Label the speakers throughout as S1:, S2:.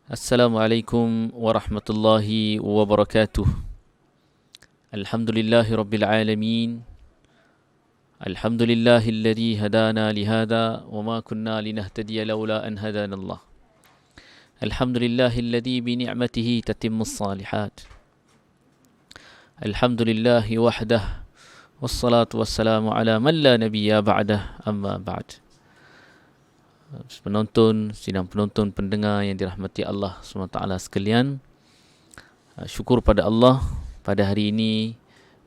S1: Assalamualaikum warahmatullahi wabarakatuh. Alhamdulillahi rabbil alamin. Alhamdulillahilladzi hadana lihada wa ma kunna linahtadiya laula an hadana Allah. Alhamdulillahilladzi bi ni'matihi tatimmus salihat. Alhamdulillahi wahdah wassalatu wassalamu ala man la nabiyya ba'dah, amma ba'd. Penonton, sidang penonton, pendengar yang dirahmati Allah SWT sekalian, syukur pada Allah pada hari ini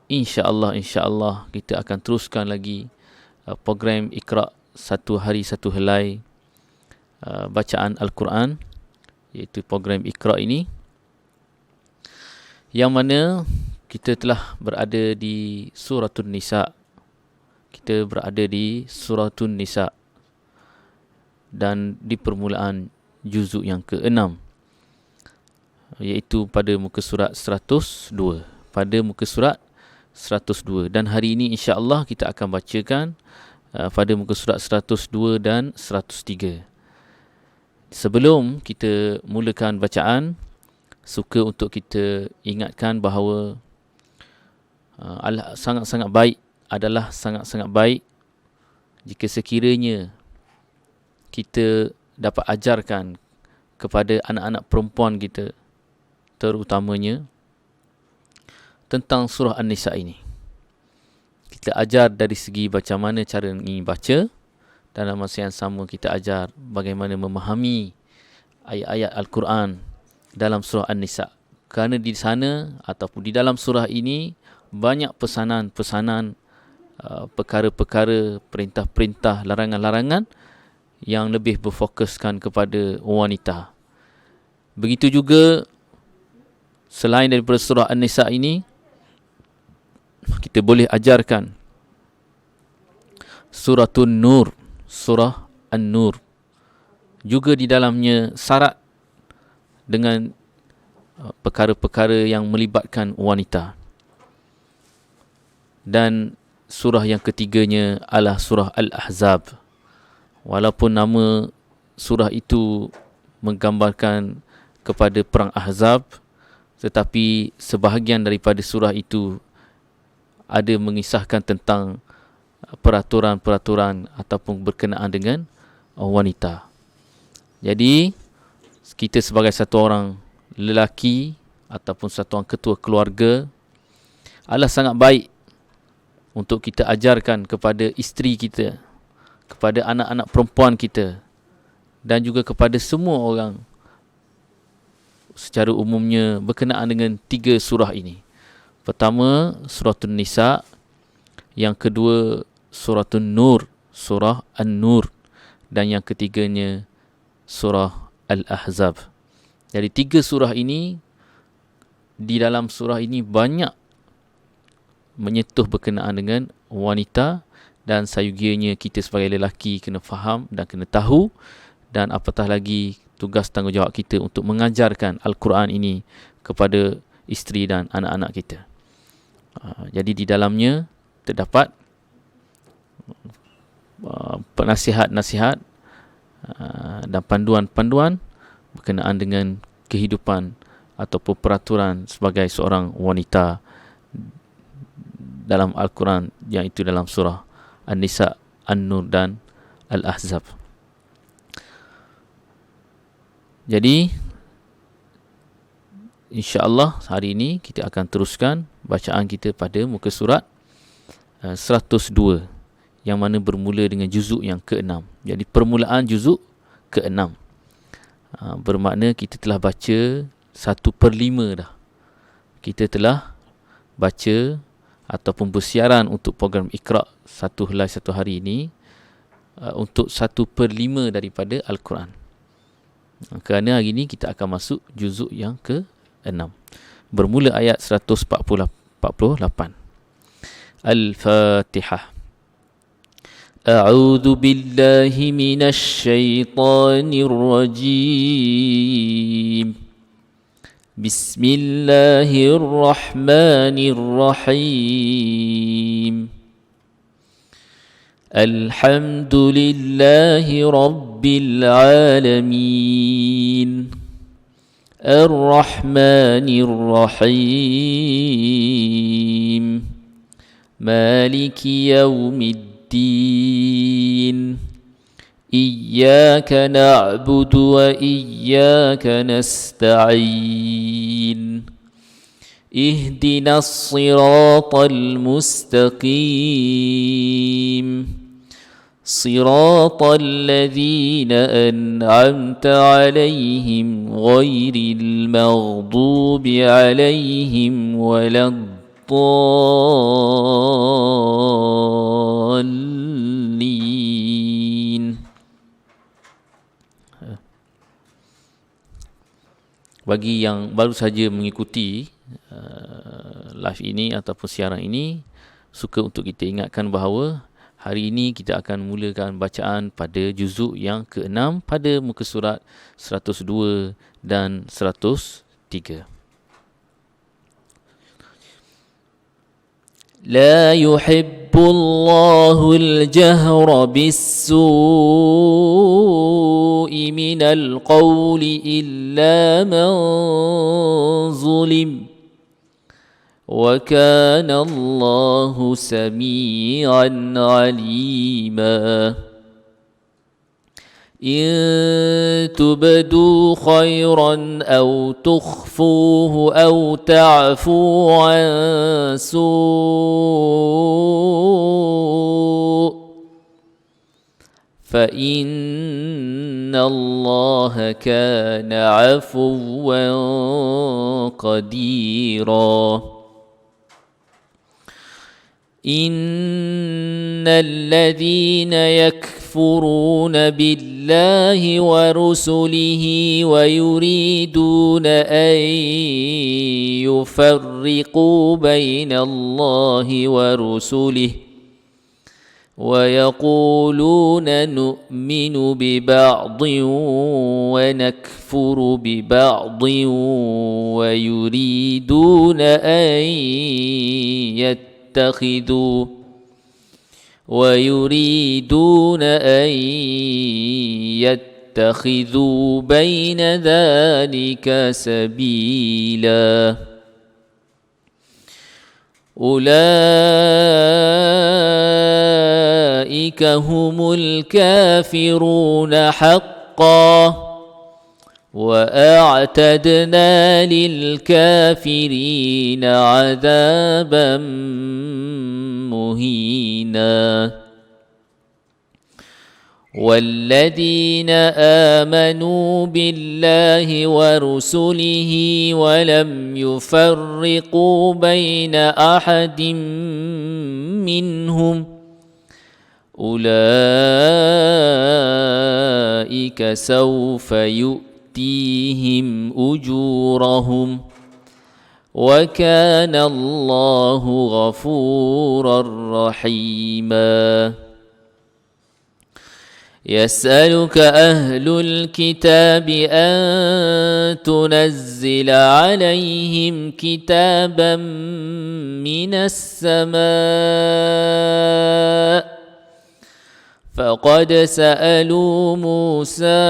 S1: insya-Allah kita akan teruskan lagi program Iqra satu hari satu helai bacaan Al-Quran, iaitu program Iqra ini, yang mana kita telah berada di Suratul Nisa. Kita berada di Suratul Nisa dan di permulaan juzuk yang ke-6, iaitu pada muka surat 102. Pada muka surat 102. Dan hari ini insya-Allah kita akan bacakan pada muka surat 102 dan 103. Sebelum kita mulakan bacaan, suka untuk kita ingatkan bahawa sangat-sangat baik jika sekiranya kita dapat ajarkan kepada anak-anak perempuan kita, terutamanya, tentang surah An-Nisa ini. Kita ajar dari segi macam mana cara ini baca, dan dalam masa yang sama kita ajar bagaimana memahami ayat-ayat Al-Quran dalam surah An-Nisa. Kerana di sana ataupun di dalam surah ini banyak pesanan-pesanan, perkara-perkara, perintah-perintah, larangan-larangan yang lebih berfokuskan kepada wanita. Begitu juga selain daripada surah An-Nisa ini, kita boleh ajarkan Suratul Nur, surah An-Nur. Juga di dalamnya syarat dengan perkara-perkara yang melibatkan wanita. Dan surah yang ketiganya adalah surah Al-Ahzab. Walaupun nama surah itu menggambarkan kepada perang Ahzab, tetapi sebahagian daripada surah itu ada mengisahkan tentang peraturan-peraturan ataupun berkenaan dengan wanita. Jadi, kita sebagai satu orang lelaki ataupun satu orang ketua keluarga, adalah sangat baik untuk kita ajarkan kepada isteri kita, kepada anak-anak perempuan kita, dan juga kepada semua orang secara umumnya berkenaan dengan 3 surah ini. Pertama, Suratul Nisa. Yang kedua, Suratul Nur, surah An-Nur. Dan yang ketiganya, surah Al-Ahzab. Jadi 3 surah ini, di dalam surah ini banyak menyentuh berkenaan dengan wanita, dan sayugianya kita sebagai lelaki kena faham dan kena tahu, dan apatah lagi tugas tanggungjawab kita untuk mengajarkan Al-Quran ini kepada isteri dan anak-anak kita. Jadi di dalamnya terdapat nasihat-nasihat dan panduan-panduan berkenaan dengan kehidupan ataupun peraturan sebagai seorang wanita dalam Al-Quran, yang itu dalam surah An-Nisa, An-Nur dan Al-Ahzab. Jadi insya-Allah hari ini kita akan teruskan bacaan kita pada muka surat 102, yang mana bermula dengan juzuk yang ke-6. Jadi permulaan juzuk ke-6, bermakna kita telah baca 1/5 dah. Kita telah baca ataupun bersiaran untuk program Iqra satu helai satu hari ini untuk 1/5 daripada Al-Quran. Kerana hari ini kita akan masuk juzuk yang ke-6. Bermula ayat 148. Al-Fatihah. A'udzu billahi minasy syaithanir rajim. Bismillahirrahmanirrahim. Alhamdulillahi rabbil alamin. الرحمن الرحيم مالك يوم الدين إياك نعبد وإياك نستعين اهدنا الصراط المستقيم صراط الذين أنعمت عليهم غير المغضوب عليهم ولا الضالين. Bagi yang baru saja mengikuti live ini ataupun siaran ini, suka untuk kita ingatkan bahawa hari ini kita akan mulakan bacaan pada juzuk yang ke-6 pada muka surat 102 dan 103. لا يحب الله الجهر بالسوء من القول إلا من ظلم وكان الله سميعا عليما إن تبدوا خيرا أو تخفوه أو تعفوا عن سوء فإن الله كان عفوا قديرا إن الذين يكفرون بالله ورسله ويريدون أن يفرقوا بين الله ورسله ويقولون نؤمن ببعض ونكفر ببعض ويريدون أن يتخذوا بين ذلك سبيلا أولئك هم الكافرون حقا وأعتدنا للكافرين عذابا مهينا والذين آمنوا بالله ورسله ولم يفرقوا بين أحد منهم أولئك سوف يؤتيهم أجورهم وكان الله غفورا رحيما يسألك أهل الكتاب أن تنزل عليهم كتابا من السماء فقد سألوا موسى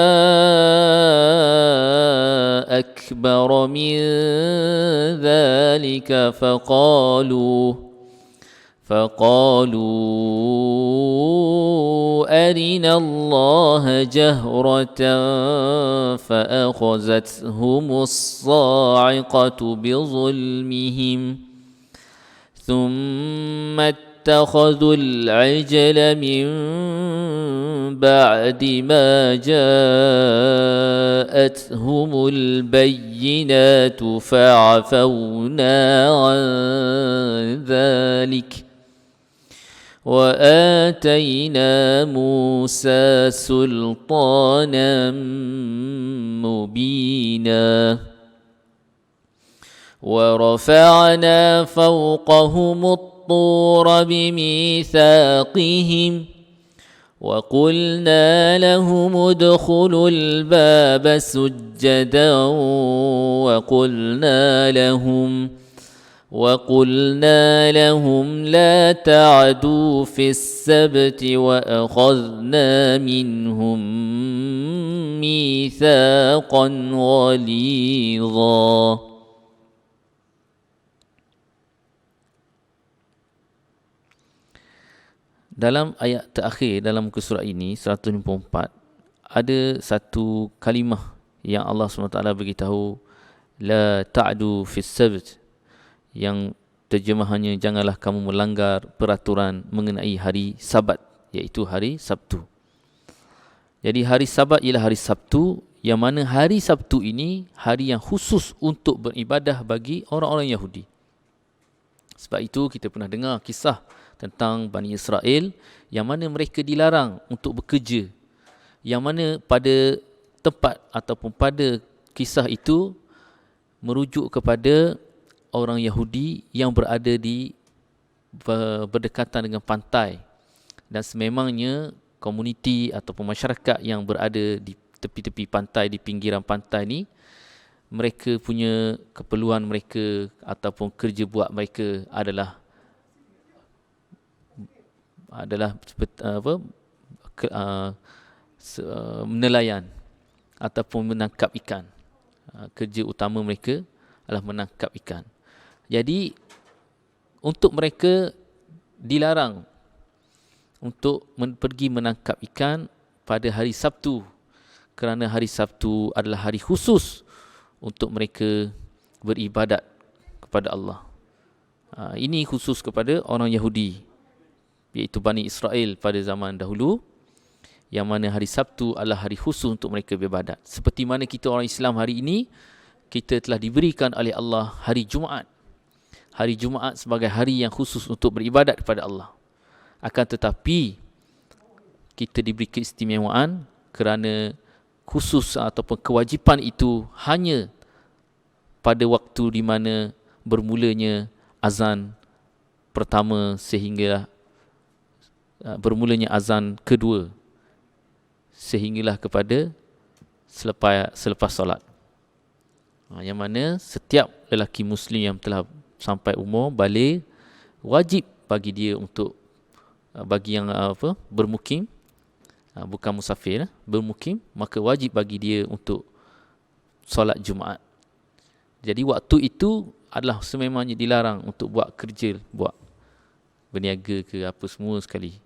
S1: أكبر من ذلك فقالوا أرنا الله جهرة فأخذتهم الصاعقة بظلمهم ثم اتخذوا العجل من بعد ما جاءتهم البينات فعفونا عن ذلك وآتينا موسى سلطانا مبينا ورفعنا فوقهم الطور بميثاقهم وقلنا لهم ادخلوا الباب سجدا وقلنا لهم لا تعدوا في السبت وأخذنا منهم ميثاقا غليظا. Dalam ayat terakhir dalam muka surat ini 154 ada satu kalimah yang Allah SWT beritahu la ta'du fis sabt, yang terjemahannya janganlah kamu melanggar peraturan mengenai hari Sabat, iaitu hari Sabtu. Jadi hari Sabat ialah hari Sabtu, yang mana hari Sabtu ini hari yang khusus untuk beribadah bagi orang-orang Yahudi. Sebab itu kita pernah dengar kisah tentang Bani Israel yang mana mereka dilarang untuk bekerja, yang mana pada tempat ataupun pada kisah itu merujuk kepada orang Yahudi yang berada di berdekatan dengan pantai, dan sememangnya komuniti ataupun masyarakat yang berada di tepi-tepi pantai, di pinggiran pantai ni, mereka punya keperluan mereka ataupun kerja buat mereka adalah nelayan ataupun menangkap ikan. Kerja utama mereka adalah menangkap ikan. Jadi untuk mereka dilarang untuk pergi menangkap ikan pada hari Sabtu, kerana hari Sabtu adalah hari khusus untuk mereka beribadat kepada Allah. Ini khusus kepada orang Yahudi, iaitu Bani Israel pada zaman dahulu, yang mana hari Sabtu adalah hari khusus untuk mereka beribadat. Seperti mana kita orang Islam hari ini, kita telah diberikan oleh Allah hari Jumaat. Hari Jumaat sebagai hari yang khusus untuk beribadat kepada Allah. Akan tetapi, kita diberi keistimewaan kerana khusus ataupun kewajipan itu hanya pada waktu di mana bermulanya azan pertama sehinggalah bermulanya azan kedua, sehinggalah kepada selepas solat. Yang mana setiap lelaki Muslim yang telah sampai umur balik, wajib bagi dia untuk bagi yang bermukim, bukan musafir, bermukim, maka wajib bagi dia untuk solat Jumaat. Jadi waktu itu adalah sememangnya dilarang untuk buat kerja, buat berniaga ke apa semua sekali.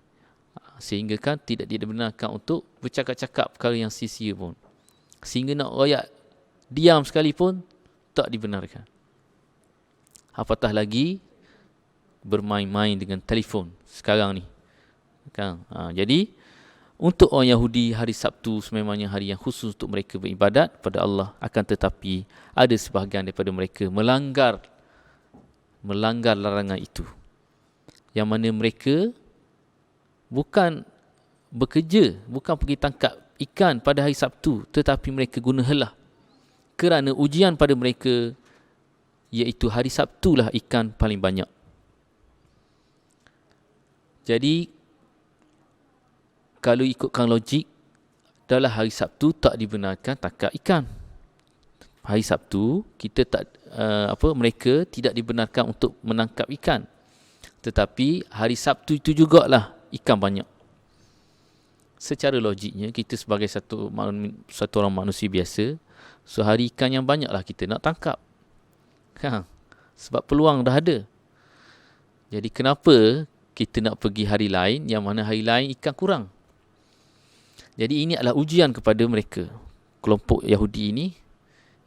S1: Sehingga kan tidak dibenarkan untuk bercakap-cakap perkara yang sia-sia pun. Sehingga nak royak diam sekalipun tak dibenarkan. Apatah lagi bermain-main dengan telefon sekarang ni. Kan? Jadi untuk orang Yahudi, hari Sabtu sememangnya hari yang khusus untuk mereka beribadat pada Allah. Akan tetapi ada sebahagian daripada mereka melanggar larangan itu, yang mana mereka bukan bekerja, bukan pergi tangkap ikan pada hari Sabtu, tetapi mereka guna helah. Kerana ujian pada mereka, iaitu hari Sabtu lah ikan paling banyak. Jadi, kalau ikutkan logik, dalam hari Sabtu tak dibenarkan tangkap ikan. Hari Sabtu, kita tak mereka tidak dibenarkan untuk menangkap ikan. Tetapi hari Sabtu itu jugalah ikan banyak. Secara logiknya, kita sebagai satu orang manusia biasa, sehari ikan yang banyaklah kita nak tangkap. Sebab peluang dah ada. Jadi kenapa kita nak pergi hari lain, yang mana hari lain ikan kurang? Jadi ini adalah ujian kepada mereka, kelompok Yahudi ini,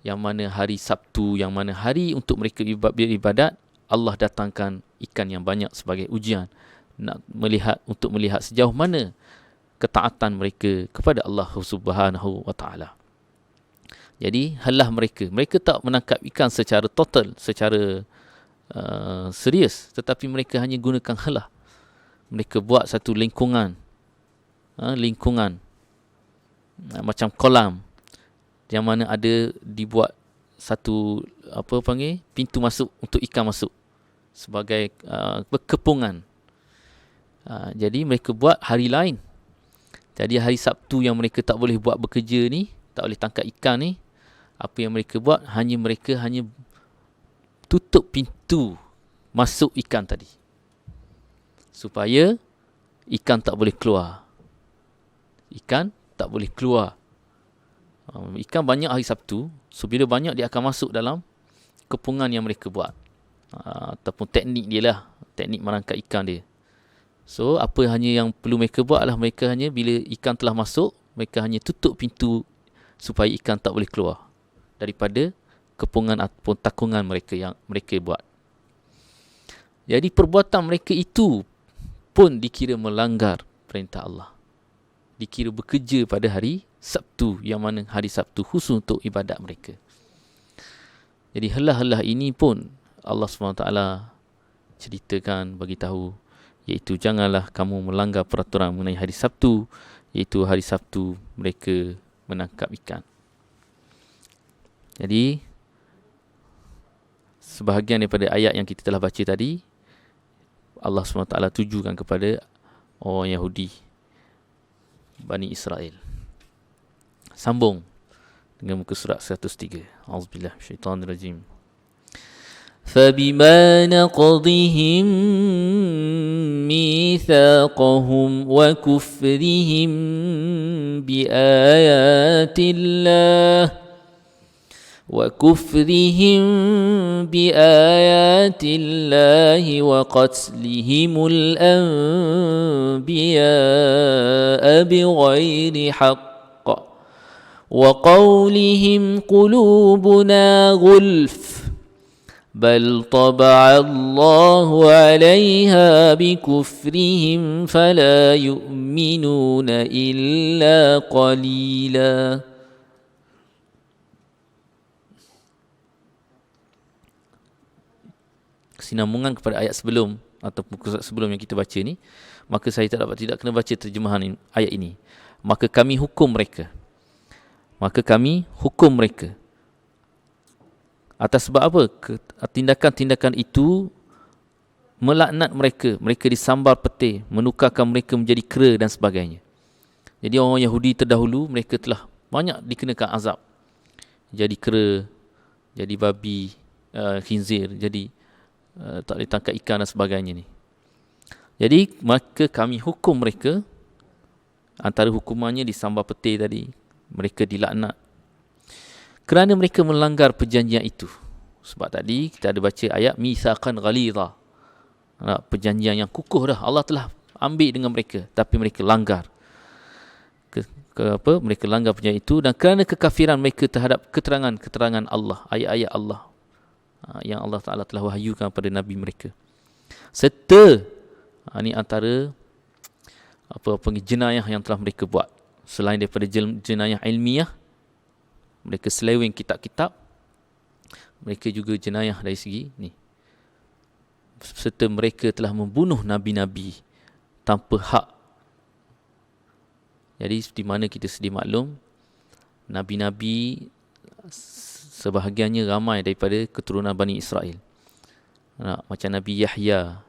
S1: yang mana hari Sabtu, yang mana hari untuk mereka beribadat, Allah datangkan ikan yang banyak sebagai ujian, untuk melihat sejauh mana ketaatan mereka kepada Allah Subhanahu wa taala. Jadi halah mereka tak menangkap ikan secara total, secara serius, tetapi mereka hanya gunakan halah. Mereka buat satu lingkungan macam kolam, yang mana ada dibuat satu pintu masuk untuk ikan masuk sebagai kepungan. Jadi mereka buat hari lain. Jadi hari Sabtu yang mereka tak boleh buat bekerja ni, tak boleh tangkap ikan ni, apa yang mereka buat, mereka hanya tutup pintu masuk ikan tadi. Supaya ikan tak boleh keluar. Ikan tak boleh keluar. Ikan banyak hari Sabtu. So, bila banyak dia akan masuk dalam kepungan yang mereka buat. Ataupun teknik dia lah. Teknik merangkap ikan dia. So, apa hanya yang perlu mereka buat adalah mereka hanya bila ikan telah masuk, mereka hanya tutup pintu supaya ikan tak boleh keluar daripada kepungan ataupun takungan mereka yang mereka buat. Jadi perbuatan mereka itu pun dikira melanggar perintah Allah. Dikira bekerja pada hari Sabtu, yang mana hari Sabtu khusus untuk ibadat mereka. Jadi helah-helah ini pun Allah SWT ceritakan, bagi tahu, iaitu janganlah kamu melanggar peraturan mengenai hari Sabtu, iaitu hari Sabtu mereka menangkap ikan. Jadi sebahagian daripada ayat yang kita telah baca tadi, Allah SWT tujukan kepada orang Yahudi, Bani Israel. Sambung dengan muka surat 103. Auzubillah minasyaitanirrajim. فبما نقضهم ميثاقهم وكفرهم بآيات الله وقتلهم الأنبياء بغير حق وقولهم قلوبنا غلف بل طبع الله عليها بكفرهم فلا يؤمنون إلا قليلا. Kesinambungan kepada ayat sebelum atau buku sebelum yang kita baca ni, maka saya tidak kena baca terjemahan ayat ini. Maka kami hukum mereka. Atas sebab apa? Tindakan-tindakan itu melaknat mereka. Mereka disambar peti, menukarkan mereka menjadi kera dan sebagainya. Jadi orang Yahudi terdahulu, mereka telah banyak dikenakan azab. Jadi kera, jadi babi, khinzir, jadi tak boleh tangkap ikan dan sebagainya ni. Jadi maka kami hukum mereka. Antara hukumannya disambar peti tadi, mereka dilaknat kerana mereka melanggar perjanjian itu. Sebab tadi kita ada baca ayat mitsaqan ghalidha. Perjanjian yang kukuh dah Allah telah ambil dengan mereka, tapi mereka langgar. Mereka langgar perjanjian itu, dan kerana kekafiran mereka terhadap keterangan-keterangan Allah, ayat-ayat Allah yang Allah Ta'ala telah wahyukan pada Nabi mereka. Serta ini antara jenayah yang telah mereka buat. Selain daripada jenayah ilmiah, mereka seleweng kitab-kitab, mereka juga jenayah dari segi ni. Serta mereka telah membunuh nabi-nabi tanpa hak. Jadi di mana kita sedia maklum, nabi-nabi sebahagiannya ramai daripada keturunan Bani Israel. Macam Nabi Yahya,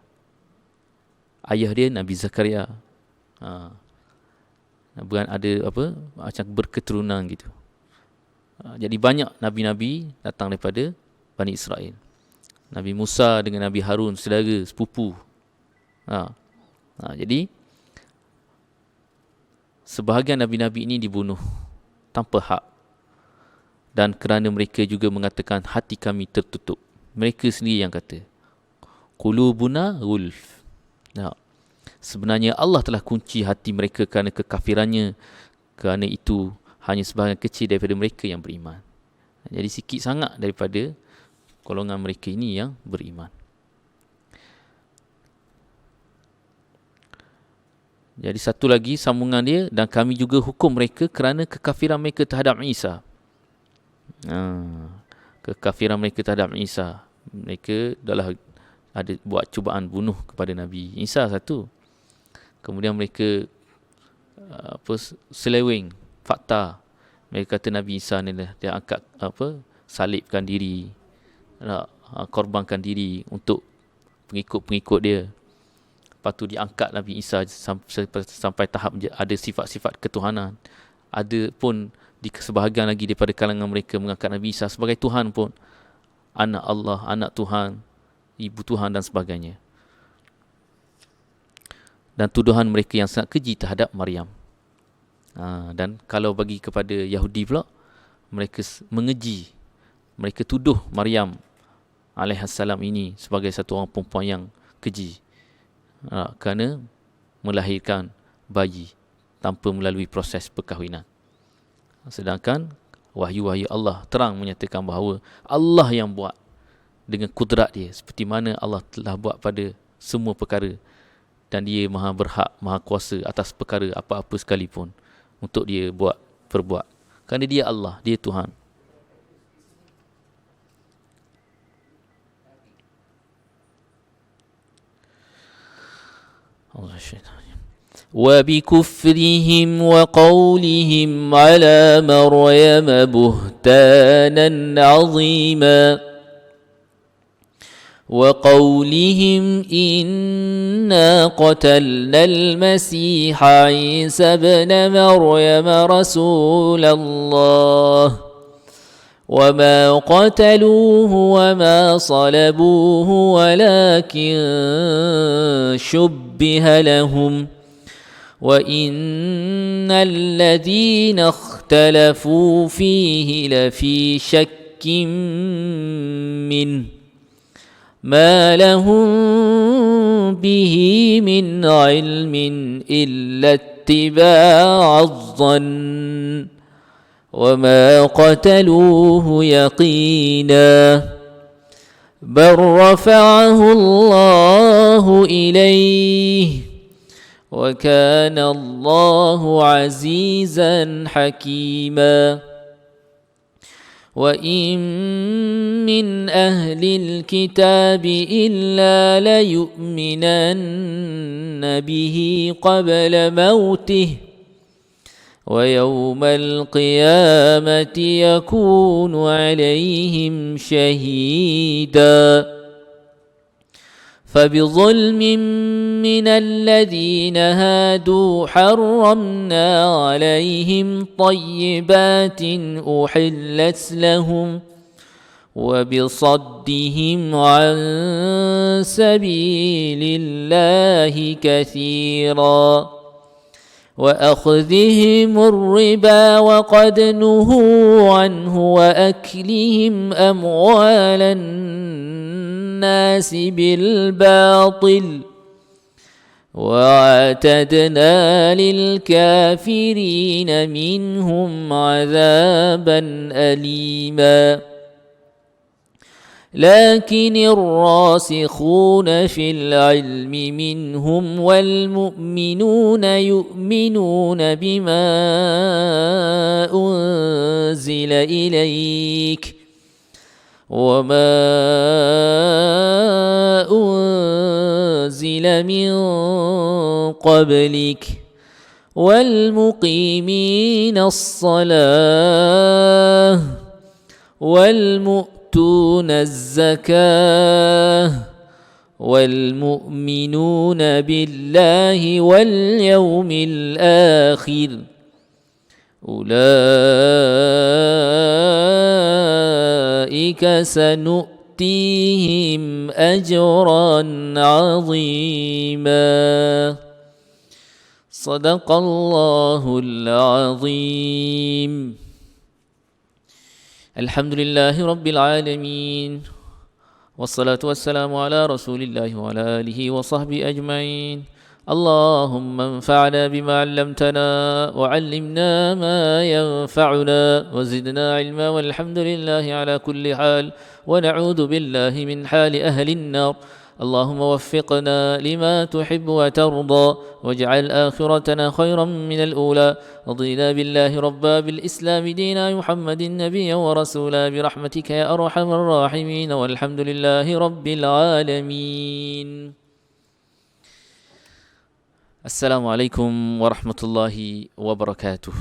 S1: ayah dia Nabi Zakaria. Bukan ada macam berketurunan gitu. Jadi banyak nabi-nabi datang daripada Bani Israel. Nabi Musa dengan Nabi Harun, saudara, sepupu. Jadi sebahagian nabi-nabi ini dibunuh tanpa hak. Dan kerana mereka juga mengatakan hati kami tertutup. Mereka sendiri yang kata, qulubuna gulf. Sebenarnya Allah telah kunci hati mereka kerana kekafirannya. Kerana itu hanya sebahagian kecil daripada mereka yang beriman. Jadi sikit sangat daripada golongan mereka ini yang beriman. Jadi satu lagi sambungan dia, dan kami juga hukum mereka kerana kekafiran mereka terhadap Isa. Kekafiran mereka terhadap Isa. Mereka adalah ada buat cubaan bunuh kepada Nabi Isa satu. Kemudian mereka seleweng fakta. Mereka kata Nabi Isa ni lah, dia angkat salibkan diri, korbankan diri untuk pengikut-pengikut dia. Lepas tu diangkat Nabi Isa sampai tahap ada sifat-sifat ketuhanan. Ada pun di sebahagian lagi daripada kalangan mereka mengangkat Nabi Isa sebagai Tuhan pun. Anak Allah, anak Tuhan. ibu Tuhan dan sebagainya. Dan tuduhan mereka yang sangat keji terhadap Maryam. Dan kalau bagi kepada Yahudi pula, mereka mengeji, mereka tuduh Maryam alaihissalam ini sebagai satu orang perempuan yang keji, kerana melahirkan bayi tanpa melalui proses perkahwinan. Sedangkan wahyu-wahyu Allah terang menyatakan bahawa Allah yang buat dengan kudrat dia, seperti mana Allah telah buat pada semua perkara, dan dia maha berhak, maha kuasa atas perkara apa-apa sekalipun untuk dia perbuat. Kerana dia Allah, dia Tuhan. وبكفرهم وقولهم على مريم بهتانا عظيما وقولهم إنا قتلنا المسيح عيسى ابن مريم رسول الله وما قتلوه وما صلبوه ولكن شبه لهم وإن الذين اختلفوا فيه لفي شك منه ما لهم به من علم إلا اتباع الظن وما قتلوه يقينا بل رفعه الله إليه وكان الله عزيزا حكيما وإن من أهل الكتاب إلا ليؤمنن به قبل موته ويوم القيامة يكون عليهم شهيدا فبظلم من الذين هادوا حرمنا عليهم طيبات أحلت لهم وبصدهم عن سبيل الله كثيرا وأخذهم الربا وقد نهوا عنه وأكلهم أموال الناس بالباطل وأعتدنا للكافرين منهم عذابا أليما لكن الراسخون في العلم منهم والمؤمنون يؤمنون بما أنزل إليك وما أنزل من قبلك والمقيمين الصلاة والمؤتون الزكاة والمؤمنون بالله واليوم الآخر أولئك سنؤتيهم أجرا عظيما صدق الله العظيم الحمد لله رب العالمين والصلاة والسلام على رسول الله وعلى آله وصحبه أجمعين اللهم انفعنا بما علمتنا وعلمنا ما ينفعنا وزدنا علما والحمد لله على كل حال ونعوذ بالله من حال أهل النار اللهم وفقنا لما تحب وترضى واجعل آخرتنا خيرا من الأولى رضينا بالله ربا بالإسلام دينا محمد نبيا ورسولا برحمتك يا أرحم الراحمين والحمد لله رب العالمين. السلام عليكم ورحمة الله وبركاته.